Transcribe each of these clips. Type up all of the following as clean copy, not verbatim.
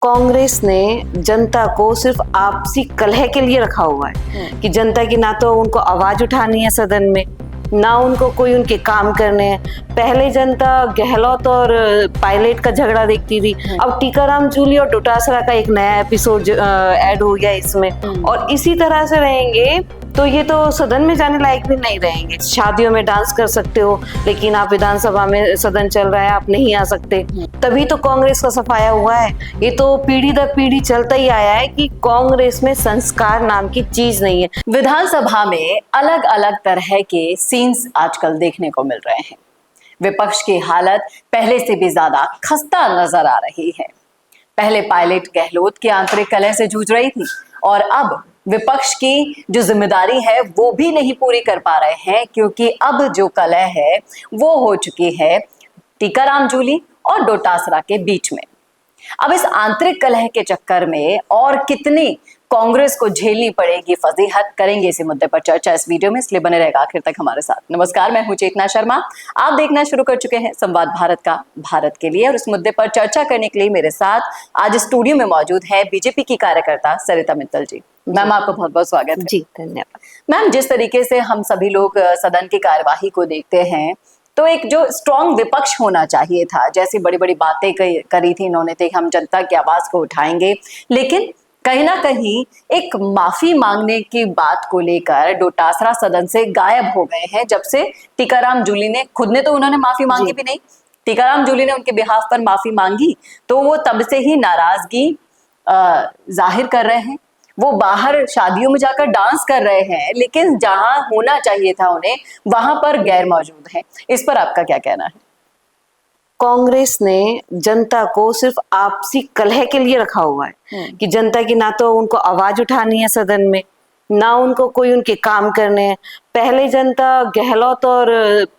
कांग्रेस ने जनता को सिर्फ आपसी कलह के लिए रखा हुआ है कि जनता की ना तो उनको आवाज उठानी है सदन में, ना उनको कोई उनके काम करने हैं। पहले जनता गहलोत और पायलट का झगड़ा देखती थी, अब टीकाराम जूली और डोटासरा का एक नया एपिसोड ऐड हो गया इसमें। और इसी तरह से रहेंगे तो ये तो सदन में जाने लायक भी नहीं रहेंगे। शादियों में डांस कर सकते हो, लेकिन आप विधानसभा में सदन चल रहा है, आप नहीं आ सकते। तभी तो कांग्रेस का सफाया हुआ है। ये तो पीढ़ी दर पीढ़ी चलता ही आया है कि कांग्रेस में संस्कार नाम की चीज नहीं है। विधानसभा में अलग अलग तरह के सीन्स आजकल देखने को मिल रहे हैं। विपक्ष की हालत पहले से भी ज्यादा खस्ता नजर आ रही है। पहले पायलट गहलोत की आंतरिक कलह से जूझ रही थी और अब विपक्ष की जो जिम्मेदारी है वो भी नहीं पूरी कर पा रहे हैं, क्योंकि अब जो कलह है वो हो चुकी है टीकाराम जूली और डोटासरा के बीच में। अब इस आंतरिक कलह के चक्कर में और कितनी कांग्रेस को झेलनी पड़ेगी फजीहत, करेंगे इसी मुद्दे पर चर्चा इस वीडियो में, इसलिए बने रहेगा आखिर तक हमारे साथ। नमस्कार, मैं हूं चेतना शर्मा। आप देखना शुरू कर चुके हैं संवाद भारत का भारत के लिए, और इस मुद्दे पर चर्चा करने के लिए मेरे साथ आज स्टूडियो में मौजूद है बीजेपी की कार्यकर्ता सरिता मित्तल जी। मैम, आपका बहुत बहुत स्वागत है। जी धन्यवाद। मैम, जिस तरीके से हम सभी लोग सदन की कार्यवाही को देखते हैं तो एक जो स्ट्रॉन्ग विपक्ष होना चाहिए था, जैसी बड़ी बड़ी बातें करी थी इन्होंने, थे हम जनता की आवाज को उठाएंगे, लेकिन कहीं ना कहीं एक माफी मांगने की बात को लेकर डोटासरा सदन से गायब हो गए हैं। जब से टीकाराम जूली ने खुद ने तो उन्होंने माफी मांगी भी नहीं, टीकाराम जूली ने उनके बिहाफ पर माफी मांगी तो वो तब से ही नाराजगी जाहिर कर रहे हैं। वो बाहर शादियों में जाकर डांस कर रहे हैं, लेकिन जहां होना चाहिए था उन्हें वहां पर गैर मौजूद है। इस पर आपका क्या कहना है? कांग्रेस ने जनता को सिर्फ आपसी कलह के लिए रखा हुआ है कि जनता की ना तो उनको आवाज उठानी है सदन में, ना उनको कोई उनके काम करने हैं। पहले जनता गहलोत और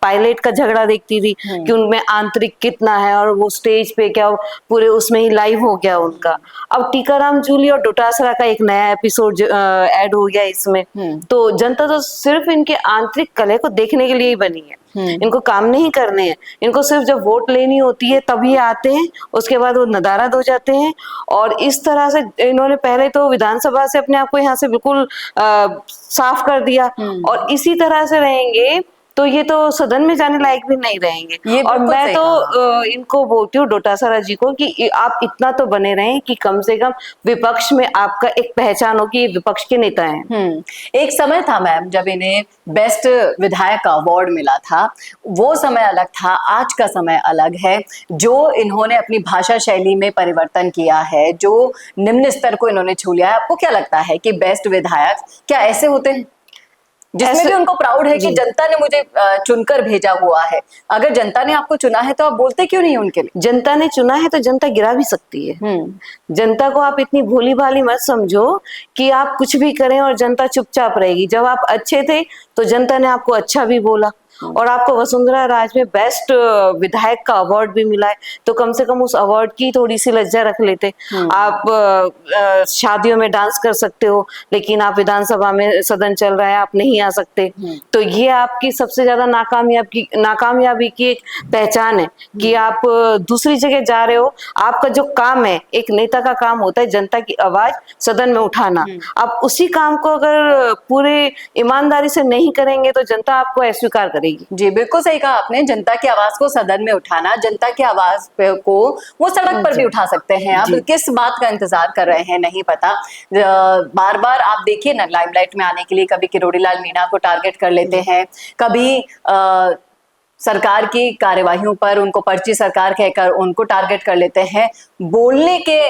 पायलट का झगड़ा देखती थी कि उनमें आंतरिक कितना है, और वो स्टेज पे क्या पूरे उसमें ही लाइव हो गया उनका। अब टीकाराम जूली और डोटासरा का एक नया एपिसोड ऐड हो गया इसमें। तो जनता तो सिर्फ इनके आंतरिक कलह को देखने के लिए ही बनी है, इनको काम नहीं करने हैं। इनको सिर्फ जब वोट लेनी होती है तभी आते हैं, उसके बाद वो नदारद हो जाते हैं। और इस तरह से इन्होंने पहले तो विधानसभा से अपने आप को यहाँ से बिल्कुल साफ कर दिया, और इसी तरह से रहेंगे तो ये तो सदन में जाने लायक भी नहीं रहेंगे। और मैं तो इनको बोलती हूँ डोटासरा जी को कि आप इतना तो बने रहें कि कम से कम विपक्ष में आपका एक पहचान हो कि ये विपक्ष के नेता हैं। एक समय था मैम जब इन्हें बेस्ट विधायक का अवार्ड मिला था, वो समय अलग था, आज का समय अलग है। जो इन्होंने अपनी भाषा शैली में परिवर्तन किया है, जो निम्न स्तर को इन्होंने छू लिया है, आपको क्या लगता है कि बेस्ट विधायक क्या ऐसे होते हैं जिसमें भी उनको प्राउड है कि जनता ने मुझे चुनकर भेजा हुआ है? अगर जनता ने आपको चुना है तो आप बोलते क्यों नहीं उनके लिए? जनता ने चुना है तो जनता गिरा भी सकती है। जनता को आप इतनी भोली भाली मत समझो कि आप कुछ भी करें और जनता चुपचाप रहेगी। जब आप अच्छे थे तो जनता ने आपको अच्छा भी बोला, और आपको वसुंधरा राज में बेस्ट विधायक का अवार्ड भी मिला है, तो कम से कम उस अवार्ड की थोड़ी सी लज्जा रख लेते। आप शादियों में डांस कर सकते हो, लेकिन आप विधानसभा में सदन चल रहा है, आप नहीं आ सकते। तो ये आपकी सबसे ज्यादा नाकामयाबी की एक पहचान है कि आप दूसरी जगह जा रहे हो। आपका जो काम है, एक नेता का काम होता है जनता की आवाज सदन में उठाना। आप उसी काम को अगर पूरे ईमानदारी से नहीं करेंगे तो जनता आपको अस्वीकार करेगी। जी, बिल्कुल सही कहा आपने। जनता की आवाज को सदन में उठाना, जनता की आवाज को वो सड़क पर भी उठा सकते हैं। अब किस बात का इंतजार कर रहे हैं नहीं पता। बार बार आप देखिए ना, लाइमलाइट में आने के लिए कभी किरोड़ी लाल मीणा को टारगेट कर लेते हैं, कभी सरकार की कार्यवाहियों पर उनको पर्ची सरकार कहकर उनको टारगेट कर लेते हैं। बोलने के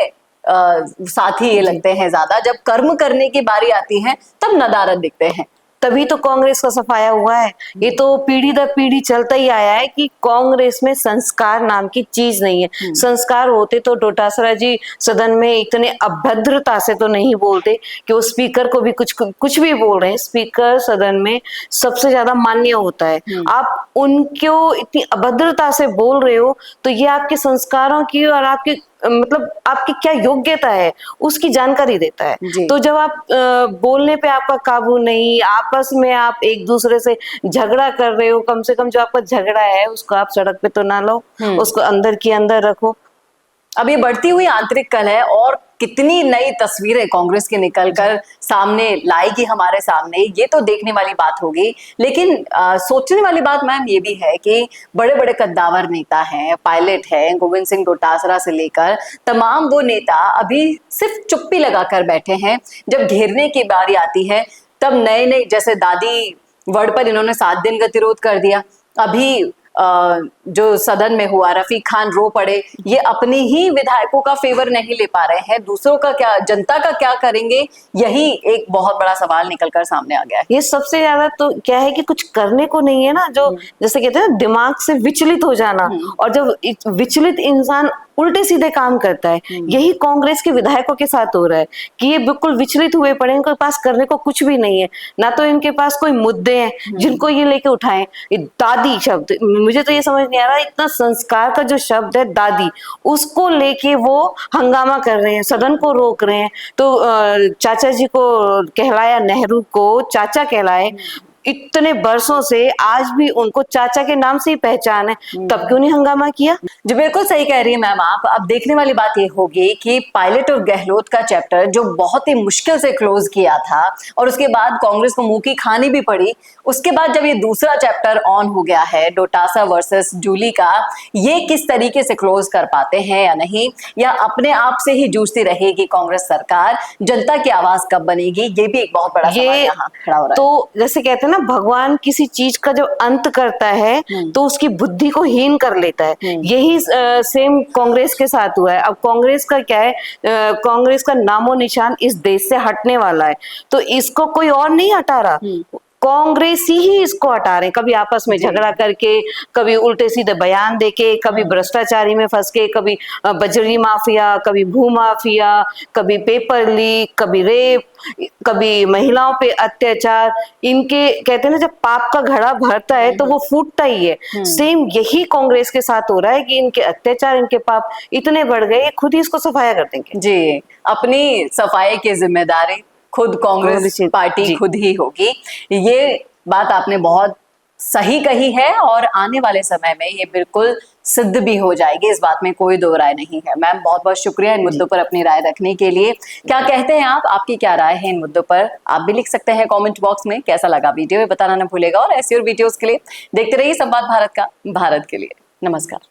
साथ ही ये लगते हैं ज्यादा, जब कर्म करने की बारी आती है तब नदारद दिखते हैं। तभी तो कांग्रेस का सफाया हुआ है। ये तो पीढ़ी दर पीढ़ी चलता ही आया है कि कांग्रेस में संस्कार नाम की चीज नहीं है। संस्कार होते तो डोटासरा जी सदन में इतने अभद्रता से तो नहीं बोलते कि वो स्पीकर को भी कुछ भी बोल रहे हैं। स्पीकर सदन में सबसे ज्यादा मान्य होता है। आप उनको इतनी अभद्रता से बोल रहे हो तो ये आपके संस्कारों की और आपके मतलब आपकी क्या योग्यता है उसकी जानकारी देता है। तो जब आप बोलने पे आपका काबू नहीं, आपस में आप एक दूसरे से झगड़ा कर रहे हो, कम से कम जो आपका झगड़ा है उसको आप सड़क पे तो ना लो, उसको अंदर की अंदर रखो। अब ये बढ़ती हुई आंतरिक कलह और कितनी नई तस्वीरें कांग्रेस की निकलकर सामने लाएगी हमारे सामने, ये तो देखने वाली बात होगी। लेकिन सोचने वाली बात मैम ये भी है कि बड़े बड़े कद्दावर नेता हैं, पायलट हैं, गोविंद सिंह डोटासरा से लेकर तमाम वो नेता अभी सिर्फ चुप्पी लगाकर बैठे हैं। जब घेरने की बारी आती है तब नए नए, जैसे दादी वर्ड पर इन्होंने 7 दिन गतिरोध कर दिया। अभी जो सदन में हुआ, रफीक खान रो पड़े। ये अपनी ही विधायकों का फेवर नहीं ले पा रहे हैं, दूसरों का क्या, जनता का क्या करेंगे, यही एक बहुत बड़ा सवाल निकलकर सामने आ गया है। ये सबसे ज्यादा तो क्या है कि कुछ करने को नहीं है ना, जो जैसे कहते हैं ना, दिमाग से विचलित हो जाना। और जब विचलित इंसान उल्टे सीधे काम करता है, यही कांग्रेस के विधायकों के साथ हो रहा है कि ये बिल्कुल विचलित हुए पड़े, इनके पास करने को कुछ भी नहीं है। ना तो इनके पास कोई मुद्दे हैं जिनको ये लेके उठाएं। ये दादी शब्द, मुझे तो ये समझ नहीं आ रहा, इतना संस्कार का जो शब्द है दादी, उसको लेके वो हंगामा कर रहे हैं, सदन को रोक रहे हैं। तो चाचा जी को कहलाया, नेहरू को चाचा कहलाए, इतने बरसों से आज भी उनको चाचा के नाम से ही पहचान है, तब क्यों नहीं हंगामा किया? जी बिल्कुल सही कह रही है मैम आप। अब देखने वाली बात ये होगी कि पायलट और गहलोत का चैप्टर जो बहुत ही मुश्किल से क्लोज किया था और उसके बाद कांग्रेस को मुंह की खानी भी पड़ी, उसके बाद जब ये दूसरा चैप्टर ऑन हो गया है डोटासरा वर्सेस जूली का, ये किस तरीके से क्लोज कर पाते हैं या नहीं, या अपने आप से ही जूझती रहेगी कांग्रेस सरकार, जनता की आवाज कब बनेगी, ये भी एक बहुत बड़ा सवाल यहाँ खड़ा हो रहा है। तो जैसे कहते हैं ना, भगवान किसी चीज का जब अंत करता है तो उसकी बुद्धि को हीन कर लेता है। यही सेम कांग्रेस के साथ हुआ है। अब कांग्रेस का क्या है, कांग्रेस का नामो निशान इस देश से हटने वाला है, तो इसको कोई और नहीं हटा रहा, कांग्रेसी ही इसको हटा रहे हैं। कभी आपस में झगड़ा करके, कभी उल्टे सीधे बयान देके, कभी भ्रष्टाचारी में फंस के, कभी बजरी माफिया, कभी भू माफिया, कभी पेपर लीक, कभी रेप, कभी महिलाओं पे अत्याचार। इनके कहते हैं ना, जब पाप का घड़ा भरता है तो वो फूटता ही है। सेम यही कांग्रेस के साथ हो रहा है कि इनके अत्याचार, इनके पाप इतने बढ़ गए, खुद ही इसको सफाया कर देंगे। जी, अपनी सफाई की जिम्मेदारी खुद कांग्रेस पार्टी खुद ही होगी। ये बात आपने बहुत सही कही है और आने वाले समय में ये बिल्कुल सिद्ध भी हो जाएगी, इस बात में कोई दो राय नहीं है। मैम बहुत बहुत शुक्रिया इन मुद्दों पर अपनी राय रखने के लिए। क्या कहते हैं आप, आपकी क्या राय है इन मुद्दों पर? आप भी लिख सकते हैं कमेंट बॉक्स में। कैसा लगा वीडियो ये बताना ना भूलेगा और ऐसी और वीडियोस के लिए देखते रहिए संवाद भारत का, भारत के लिए। नमस्कार।